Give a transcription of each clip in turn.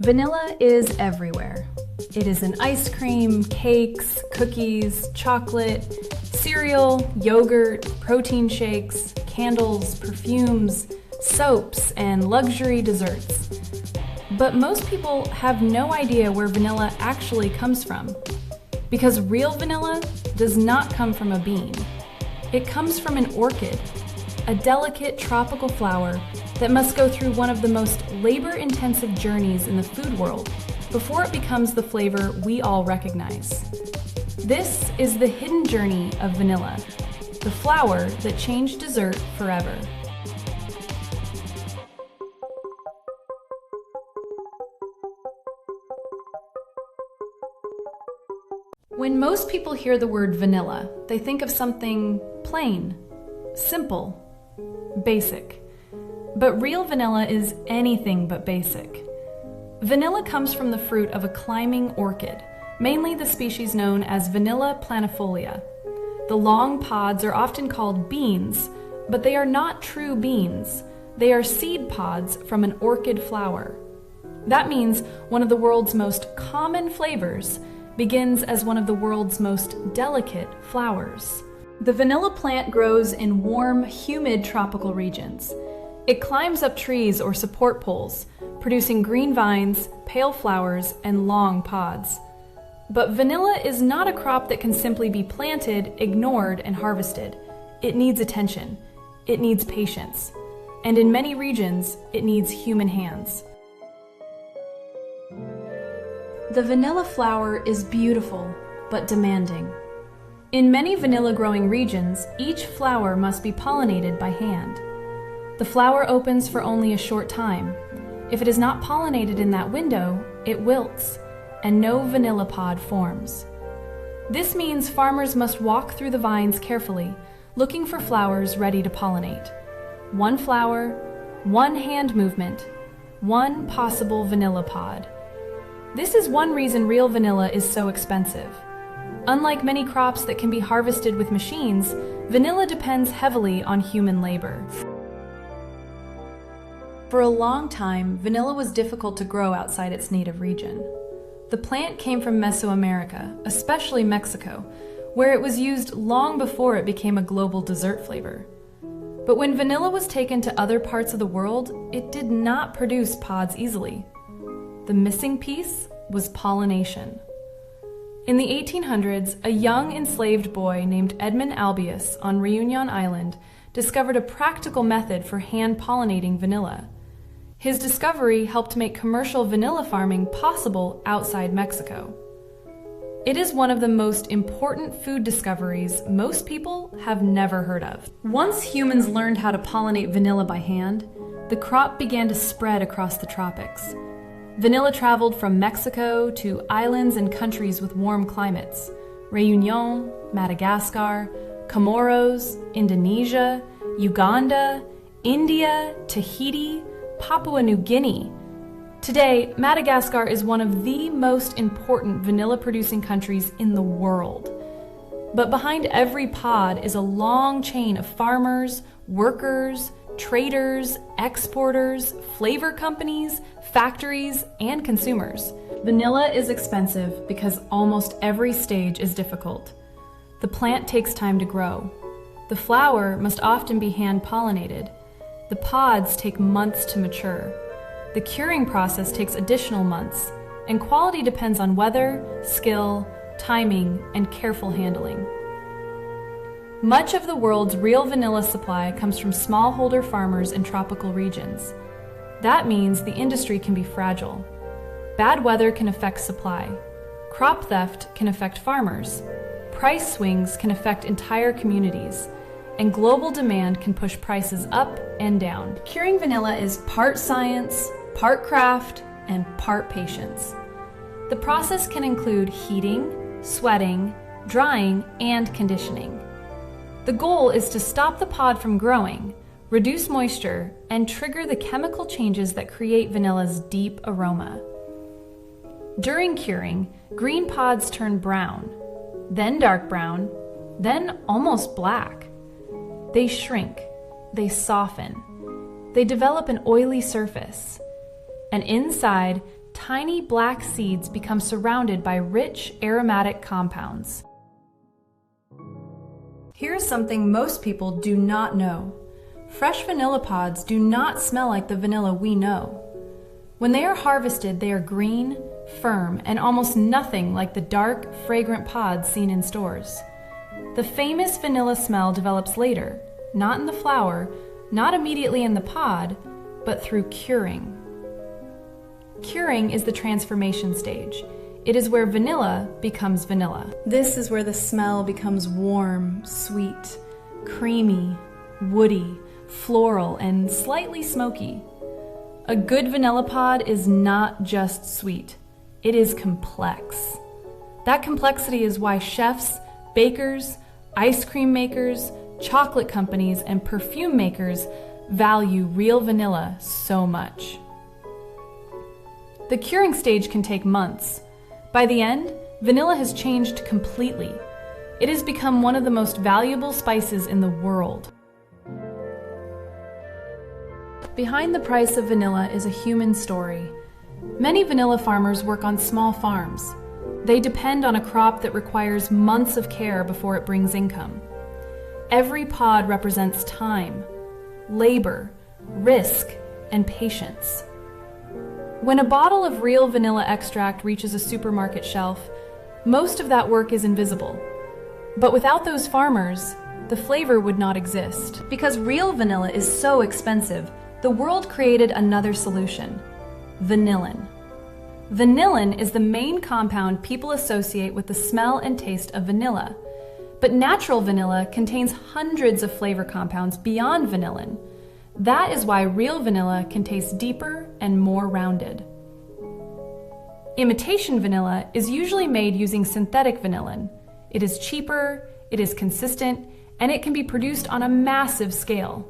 Vanilla is everywhere. It is in ice cream, cakes, cookies, chocolate, cereal, yogurt, protein shakes, candles, perfumes, soaps, and luxury desserts. But most people have no idea where vanilla actually comes from, because real vanilla does not come from a bean. It comes from an orchid, a delicate tropical flower that must go through one of the most labor-intensive journeys in the food world before it becomes the flavor we all recognize. This is the hidden journey of vanilla, the flower that changed dessert forever. When most people hear the word vanilla, they think of something plain, simple, basic. But real vanilla is anything but basic. Vanilla comes from the fruit of a climbing orchid, mainly the species known as Vanilla planifolia. The long pods are often called beans, but they are not true beans. They are seed pods from an orchid flower. That means one of the world's most common flavors begins as one of the world's most delicate flowers. The vanilla plant grows in warm, humid tropical regions. It climbs up trees or support poles, producing green vines, pale flowers, and long pods. But vanilla is not a crop that can simply be planted, ignored, and harvested. It needs attention. It needs patience. And in many regions, it needs human hands. The vanilla flower is beautiful, but demanding. In many vanilla-growing regions, each flower must be pollinated by hand. The flower opens for only a short time. If it is not pollinated in that window, it wilts, and no vanilla pod forms. This means farmers must walk through the vines carefully, looking for flowers ready to pollinate. One flower, one hand movement, one possible vanilla pod. This is one reason real vanilla is so expensive. Unlike many crops that can be harvested with machines, vanilla depends heavily on human labor. For a long time, vanilla was difficult to grow outside its native region. The plant came from Mesoamerica, especially Mexico, where it was used long before it became a global dessert flavor. But when vanilla was taken to other parts of the world, it did not produce pods easily. The missing piece was pollination. In the 1800s, a young enslaved boy named Edmund Albius on Reunion Island discovered a practical method for hand-pollinating vanilla. His discovery helped make commercial vanilla farming possible outside Mexico. It is one of the most important food discoveries most people have never heard of. Once humans learned how to pollinate vanilla by hand, the crop began to spread across the tropics. Vanilla traveled from Mexico to islands and countries with warm climates: Reunion, Madagascar, Comoros, Indonesia, Uganda, India, Tahiti, Papua New Guinea. Today, Madagascar is one of the most important vanilla-producing countries in the world. But behind every pod is a long chain of farmers, workers, traders, exporters, flavor companies, factories, and consumers. Vanilla is expensive because almost every stage is difficult. The plant takes time to grow. The flower must often be hand-pollinated. The pods take months to mature. The curing process takes additional months, and quality depends on weather, skill, timing, and careful handling. Much of the world's real vanilla supply comes from smallholder farmers in tropical regions. That means the industry can be fragile. Bad weather can affect supply. Crop theft can affect farmers. Price swings can affect entire communities. And global demand can push prices up and down. Curing vanilla is part science, part craft, and part patience. The process can include heating, sweating, drying, and conditioning. The goal is to stop the pod from growing, reduce moisture, and trigger the chemical changes that create vanilla's deep aroma. During curing, green pods turn brown, then dark brown, then almost black. They shrink, they soften, they develop an oily surface, and inside, tiny black seeds become surrounded by rich aromatic compounds. Here's something most people do not know. Fresh vanilla pods do not smell like the vanilla we know. When they are harvested, they are green, firm, and almost nothing like the dark, fragrant pods seen in stores. The famous vanilla smell develops later, not in the flower, not immediately in the pod, but through curing. Curing is the transformation stage. It is where vanilla becomes vanilla. This is where the smell becomes warm, sweet, creamy, woody, floral, and slightly smoky. A good vanilla pod is not just sweet. It is complex. That complexity is why chefs, bakers, ice cream makers, chocolate companies, and perfume makers value real vanilla so much. The curing stage can take months. By the end, vanilla has changed completely. It has become one of the most valuable spices in the world. Behind the price of vanilla is a human story. Many vanilla farmers work on small farms. They depend on a crop that requires months of care before it brings income. Every pod represents time, labor, risk, and patience. When a bottle of real vanilla extract reaches a supermarket shelf, most of that work is invisible. But without those farmers, the flavor would not exist. Because real vanilla is so expensive, the world created another solution: vanillin. Vanillin is the main compound people associate with the smell and taste of vanilla. But natural vanilla contains hundreds of flavor compounds beyond vanillin. That is why real vanilla can taste deeper and more rounded. Imitation vanilla is usually made using synthetic vanillin. It is cheaper, it is consistent, and it can be produced on a massive scale.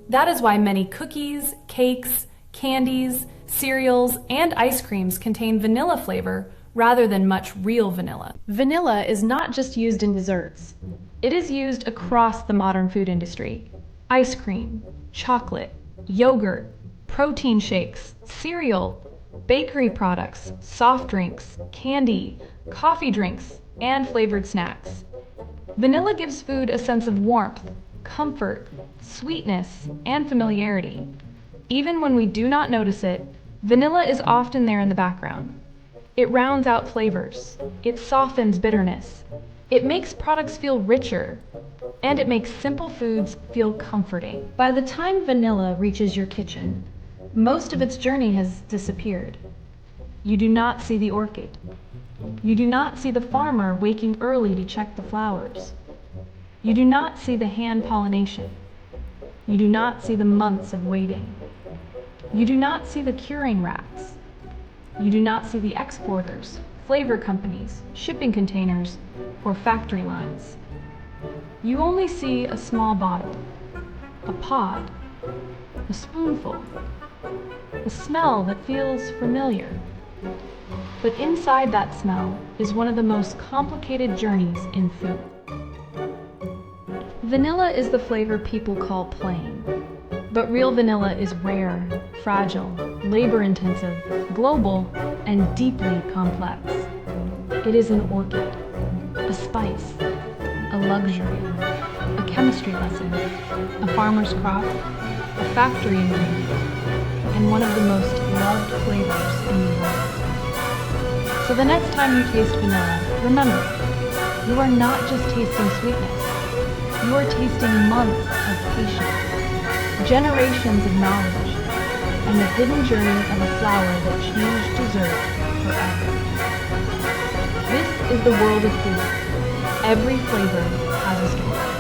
That is why many cookies, cakes, candies, cereals, and ice creams contain vanilla flavor rather than much real vanilla. Vanilla is not just used in desserts. It is used across the modern food industry. Ice cream, chocolate, yogurt, protein shakes, cereal, bakery products, soft drinks, candy, coffee drinks, and flavored snacks. Vanilla gives food a sense of warmth, comfort, sweetness, and familiarity. Even when we do not notice it, vanilla is often there in the background. It rounds out flavors, it softens bitterness, it makes products feel richer, and it makes simple foods feel comforting. By the time vanilla reaches your kitchen, most of its journey has disappeared. You do not see the orchid. You do not see the farmer waking early to check the flowers. You do not see the hand-pollination. You do not see the months of waiting. You do not see the curing racks. You do not see the exporters, flavor companies, shipping containers, or factory lines. You only see a small bottle, a pod, a spoonful, a smell that feels familiar. But inside that smell is one of the most complicated journeys in food. Vanilla is the flavor people call plain, but real vanilla is rare, fragile, labor-intensive, global, and deeply complex. It is an orchid, a spice, a luxury, a chemistry lesson, a farmer's crop, a factory ingredient, and one of the most loved flavors in the world. So the next time you taste vanilla, remember, you are not just tasting sweetness. You are tasting months of patience, generations of knowledge, and the hidden journey of a flower that changed dessert forever. This is the world of food. Every flavor has a story.